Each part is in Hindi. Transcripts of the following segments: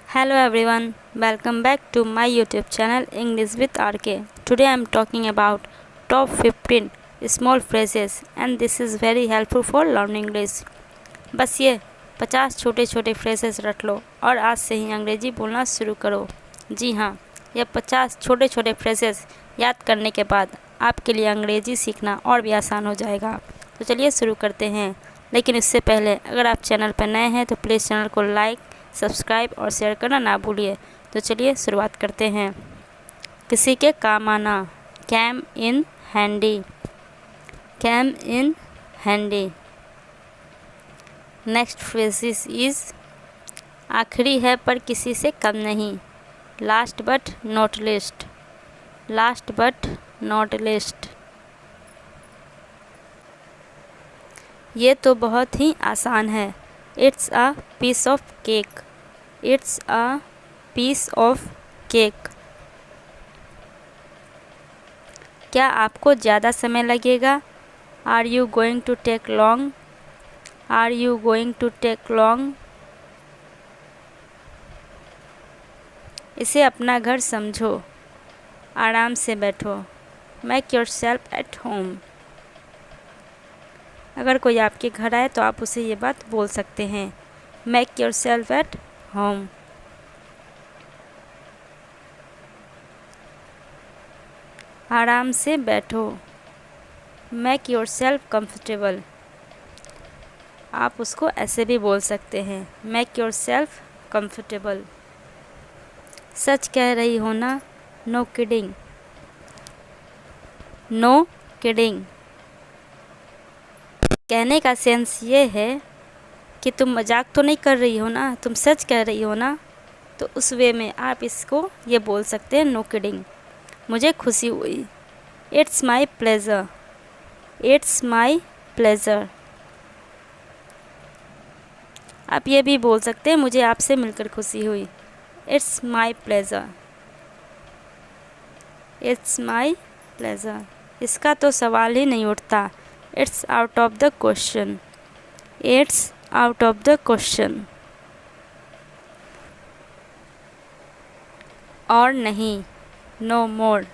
Hello everyone, welcome back to my YouTube channel English with RK. Today I am talking about top 15 small phrases and this is very helpful for learning English. बस ये 50 छोटे छोटे फ्रेजेस रट लो और आज से ही अंग्रेजी बोलना शुरू करो। जी हाँ, यह 50 छोटे छोटे फ्रेजेस याद करने के बाद आपके लिए अंग्रेजी सीखना और भी आसान हो जाएगा। तो चलिए शुरू करते हैं, लेकिन इससे पहले अगर आप चैनल पर नए हैं तो प्लीज़ चैनल को लाइक, सब्सक्राइब और शेयर करना ना भूलिए। तो चलिए शुरुआत करते हैं। किसी के काम आना, came in handy, came in handy. Next phrases is आखिरी है पर किसी से कम नहीं, last but not least, last but not least. ये तो बहुत ही आसान है, it's a piece of cake, it's a piece of cake. क्या आपको ज़्यादा समय लगेगा, are you going to take long, are you going to take long. इसे अपना घर समझो, आराम से बैठो, make your self at home. अगर कोई आपके घर आए तो आप उसे ये बात बोल सकते हैं, make your self at home. आराम से बैठो, मेक योर सेल्फ कम्फर्टेबल। आप उसको ऐसे भी बोल सकते हैं, मेक योर सेल्फ कम्फर्टेबल। सच कह रही हो ना, नो किडिंग, नो किडिंग। कहने का सेंस ये है कि तुम मजाक तो नहीं कर रही हो ना, तुम सच कह रही हो ना। तो उस वे में आप इसको ये बोल सकते हैं, नो किडिंग। मुझे खुशी हुई, it's my pleasure, it's my pleasure. आप ये भी बोल सकते हैं, मुझे आपसे मिलकर खुशी हुई, it's my pleasure, it's my pleasure. इसका तो सवाल ही नहीं उठता, it's out of the question, it's out of the question. और नहीं, नो मोर।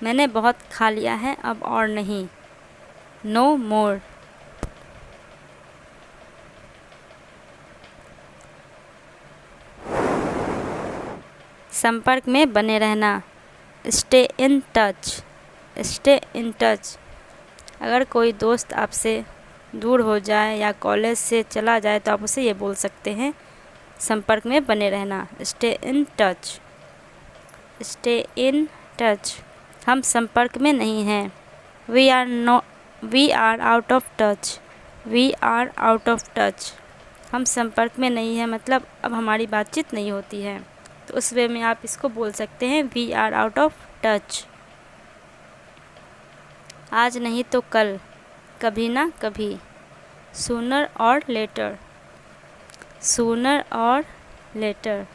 मैंने बहुत खा लिया है, अब और नहीं, नो मोर। संपर्क में बने रहना, stay in touch, stay in touch. अगर कोई दोस्त आपसे दूर हो जाए या कॉलेज से चला जाए तो आप उसे ये बोल सकते हैं, संपर्क में बने रहना, stay in touch, stay in touch. हम संपर्क में नहीं हैं, we are out of touch, we are out of touch. हम संपर्क में नहीं हैं मतलब अब हमारी बातचीत नहीं होती है, तो उस वे में आप इसको बोल सकते हैं, we are out of touch. आज नहीं तो कल, कभी ना कभी, सूनर और लेटर, सूनर और लेटर।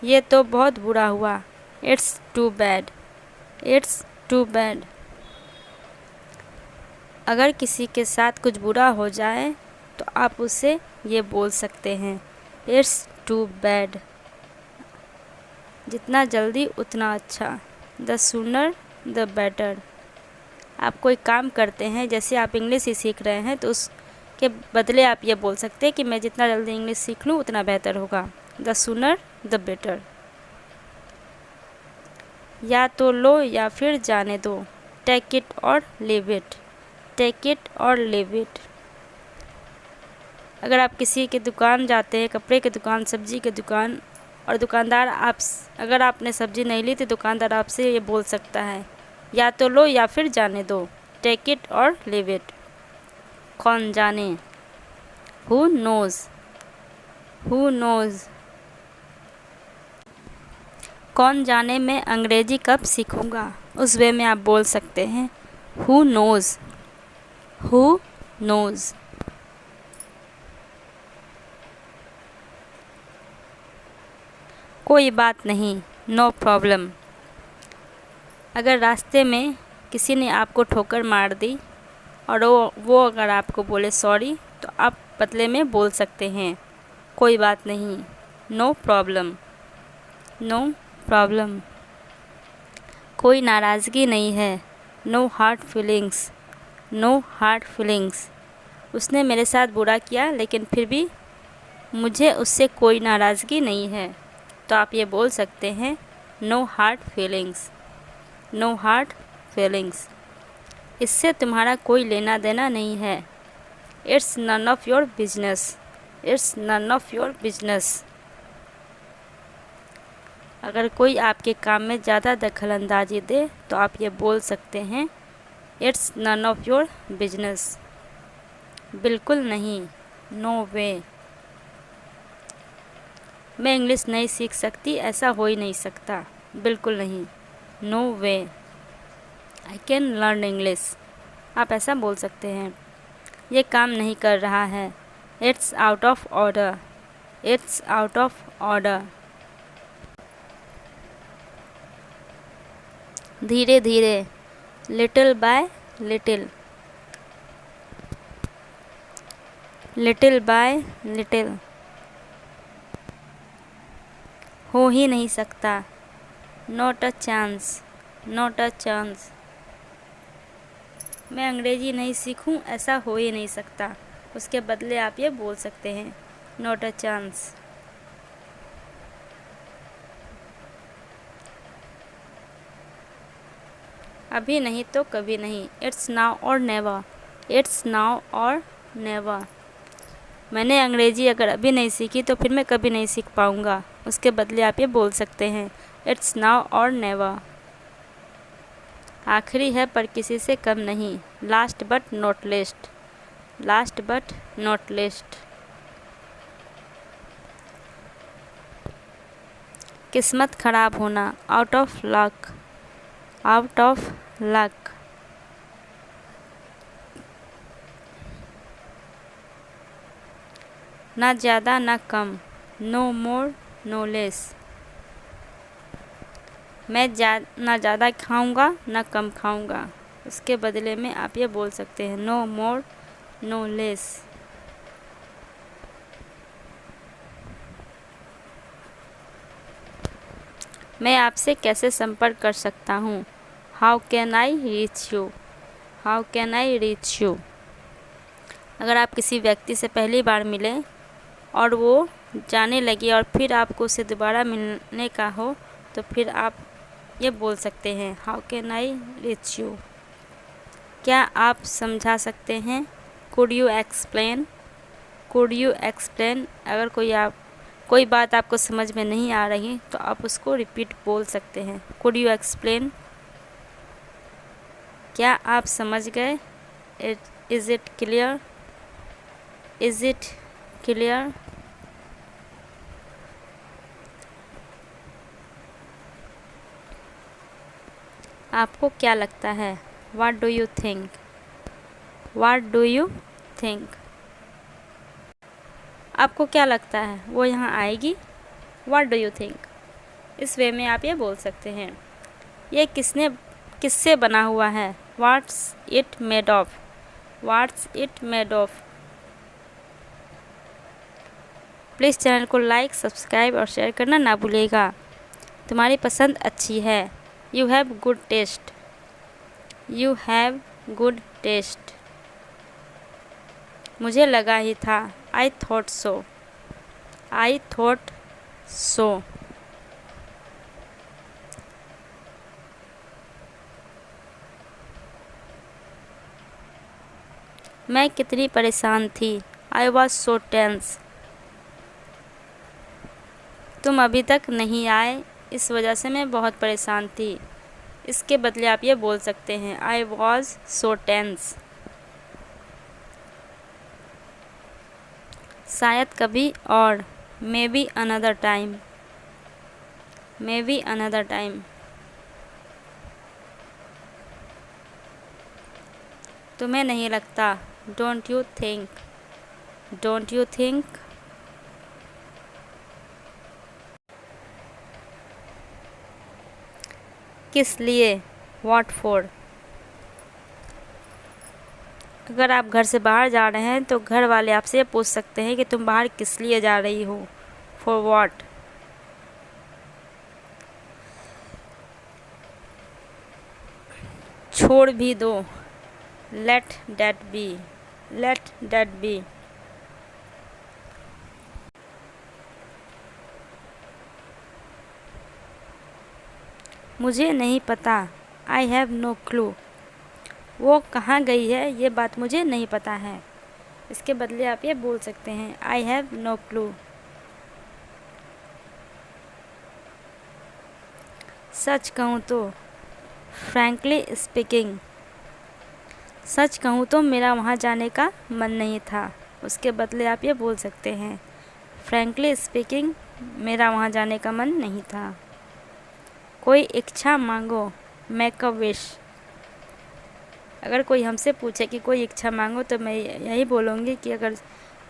ये तो बहुत बुरा हुआ, it's too bad, it's too bad. अगर किसी के साथ कुछ बुरा हो जाए तो आप उसे ये बोल सकते हैं, इट्स टू बैड। जितना जल्दी उतना अच्छा, द सूनर द बेटर। आप कोई काम करते हैं, जैसे आप इंग्लिश ही सीख रहे हैं तो उसके बदले आप ये बोल सकते हैं कि मैं जितना जल्दी इंग्लिश सीख लूँ उतना बेहतर होगा, द सूनर द बेटर। या तो लो या फिर जाने दो, टेक इट और लीव इट, टेक इट और लीव इट। अगर आप किसी के दुकान जाते हैं, कपड़े की दुकान, सब्जी की दुकान, और दुकानदार अगर आपने सब्जी नहीं ली तो दुकानदार आपसे ये बोल सकता है, या तो लो या फिर जाने दो, टेक इट और लीव इट। कौन जाने, हु नोज़, हु नोज़। कौन जाने मैं अंग्रेजी कब सीखूँगा, उस वे में आप बोल सकते हैं, हु नोज़, हु नोज़। कोई बात नहीं, नो प्रॉब्लम, अगर रास्ते में किसी ने आपको ठोकर मार दी और वो अगर आपको बोले सॉरी, तो आप बदले में बोल सकते हैं कोई बात नहीं, नो प्रॉब्लम, नो प्रॉब्लम। कोई नाराज़गी नहीं है, no hard feelings, no hard feelings. उसने मेरे साथ बुरा किया लेकिन फिर भी मुझे उससे कोई नाराज़गी नहीं है, तो आप ये बोल सकते हैं no hard feelings, no hard feelings. इससे तुम्हारा कोई लेना देना नहीं है, it's none of your business, it's none of your business. अगर कोई आपके काम में ज़्यादा दखल अंदाजी दे तो आप ये बोल सकते हैं it's none of your business, बिल्कुल नहीं, नो वे। मैं इंग्लिश नहीं सीख सकती, ऐसा हो ही नहीं सकता, बिल्कुल नहीं, no way. I can learn English, आप ऐसा बोल सकते हैं। ये काम नहीं कर रहा है, it's out of order, it's out of order. धीरे धीरे, little bye little, little bye little. हो ही नहीं सकता, not a chance, not a chance. मैं अंग्रेजी नहीं सीखूं, ऐसा हो ही नहीं सकता, उसके बदले आप ये बोल सकते हैं नॉट अ चांस। अभी नहीं तो कभी नहीं, इट्स नाउ और नेवर, इट्स नाउ और नेवर। मैंने अंग्रेजी अगर अभी नहीं सीखी तो फिर मैं कभी नहीं सीख पाऊँगा, उसके बदले आप ये बोल सकते हैं इट्स नाउ और नेवर। आखिरी है पर किसी से कम नहीं, last but not least, last but not list. किस्मत खराब होना, out of luck, out of luck. ना ज़्यादा ना कम, नो मोर नो लेस। मैं ना ज़्यादा खाऊंगा ना कम खाऊंगा, उसके बदले में आप ये बोल सकते हैं नो मोर नो लेस। मैं आपसे कैसे संपर्क कर सकता हूँ, how can I reach you, how can I reach you. अगर आप किसी व्यक्ति से पहली बार मिले और वो जाने लगे और फिर आपको उससे दोबारा मिलने का हो, तो फिर आप ये बोल सकते हैं how can I reach you. क्या आप समझा सकते हैं, could you explain, could you explain. अगर कोई बात आपको समझ में नहीं आ रही तो आप उसको रिपीट बोल सकते हैं, कुड यू एक्सप्लेन। क्या आप समझ गए, is it clear, is it clear. आपको क्या लगता है, what do you think, what do you think. आपको क्या लगता है वो यहाँ आएगी, व्हाट डू यू थिंक। इस वे में आप ये बोल सकते हैं। ये किससे बना हुआ है, what's it made of, what's it made of. Please channel को लाइक, सब्सक्राइब और शेयर करना ना भूलिएगा। तुम्हारी पसंद अच्छी है, you have good taste, you have good taste. मुझे लगा ही था, I thought so, I thought so. मैं कितनी परेशान थी, आई वॉज सो टेंस। तुम अभी तक नहीं आए, इस वजह से मैं बहुत परेशान थी। इसके बदले आप ये बोल सकते हैं आई वॉज सो टेंस। शायद कभी और, may be another time, may be another time. तुम्हें नहीं लगता, don't you think, don't you think. किस लिए, व्हाट फॉर। अगर आप घर से बाहर जा रहे हैं तो घर वाले आपसे पूछ सकते हैं कि तुम बाहर किस लिए जा रही हो, फॉर व्हाट। छोड़ भी दो, let that be, let that be. मुझे नहीं पता, आई हैव नो क्लू। वो कहाँ गई है ये बात मुझे नहीं पता है। इसके बदले आप ये बोल सकते हैं, आई हैव नो क्लू। सच कहूँ तो, फ्रैंकली स्पीकिंग। सच कहूँ तो मेरा वहाँ जाने का मन नहीं था। उसके बदले आप ये बोल सकते हैं, फ्रैंकली स्पीकिंग मेरा वहाँ जाने का मन नहीं था। कोई इच्छा मांगो, मेक अ विश। अगर कोई हमसे पूछे कि कोई इच्छा मांगो तो मैं यही बोलूँगी कि अगर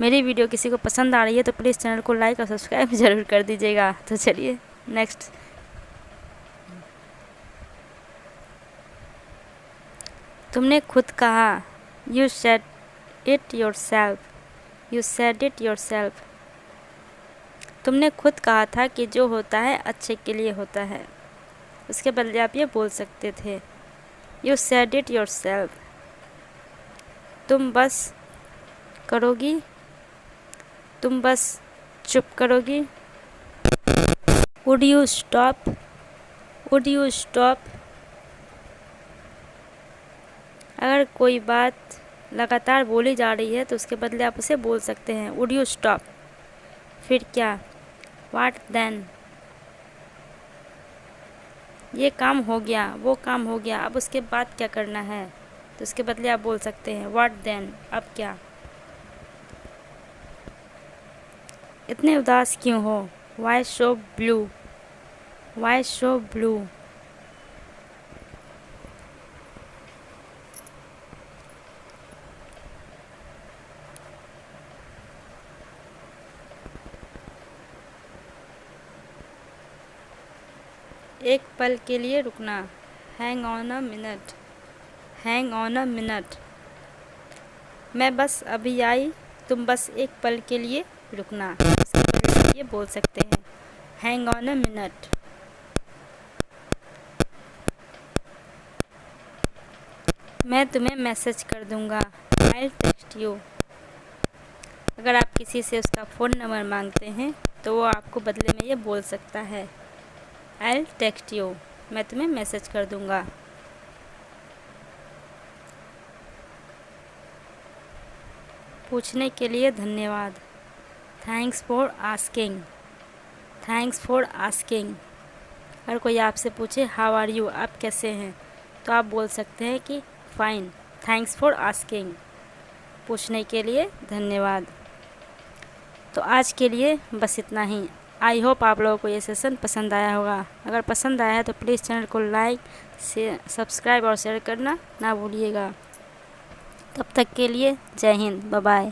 मेरी वीडियो किसी को पसंद आ रही है तो प्लीज़ चैनल को लाइक और सब्सक्राइब ज़रूर कर दीजिएगा। तो चलिए नेक्स्ट। तुमने खुद कहा, you said it yourself, you said it yourself. तुमने खुद कहा था कि जो होता है अच्छे के लिए होता है। उसके बदले आप ये बोल सकते थे, यू सेड इट योरसेल्फ। तुम बस करोगी, तुम बस चुप करोगी। Would you stop, would you stop. अगर कोई बात लगातार बोली जा रही है तो उसके बदले आप उसे बोल सकते हैं, वुड यू स्टॉप। फिर क्या, व्हाट देन। ये काम हो गया, वो काम हो गया, अब उसके बाद क्या करना है। तो उसके बदले आप बोल सकते हैं, व्हाट देन, अब क्या। इतने उदास क्यों हो, why so blue, why so blue. एक पल के लिए रुकना, hang on a minute, hang on a minute. मैं बस अभी आई, तुम बस एक पल के लिए रुकना। इसके बदले आप ये बोल सकते हैं, हैंग ऑन अ मिनट। मैं तुम्हें मैसेज कर दूंगा, आई टेक्स्ट यू। अगर आप किसी से उसका फ़ोन नंबर मांगते हैं तो वो आपको बदले में ये बोल सकता है, आई टेक्स्ट यू, मैं तुम्हें मैसेज कर दूंगा। पूछने के लिए धन्यवाद, thanks for asking, thanks for asking. अगर कोई आपसे पूछे, हाउ आर यू, आप कैसे हैं, तो आप बोल सकते हैं कि फाइन, थैंक्स फॉर आस्किंग, पूछने के लिए धन्यवाद। तो आज के लिए बस इतना ही। आई होप आप लोगों को ये सेशन पसंद आया होगा। अगर पसंद आया है तो प्लीज़ चैनल को लाइक, सब्सक्राइब और शेयर करना ना भूलिएगा। तब तक के लिए जय हिंद, बाय बाय।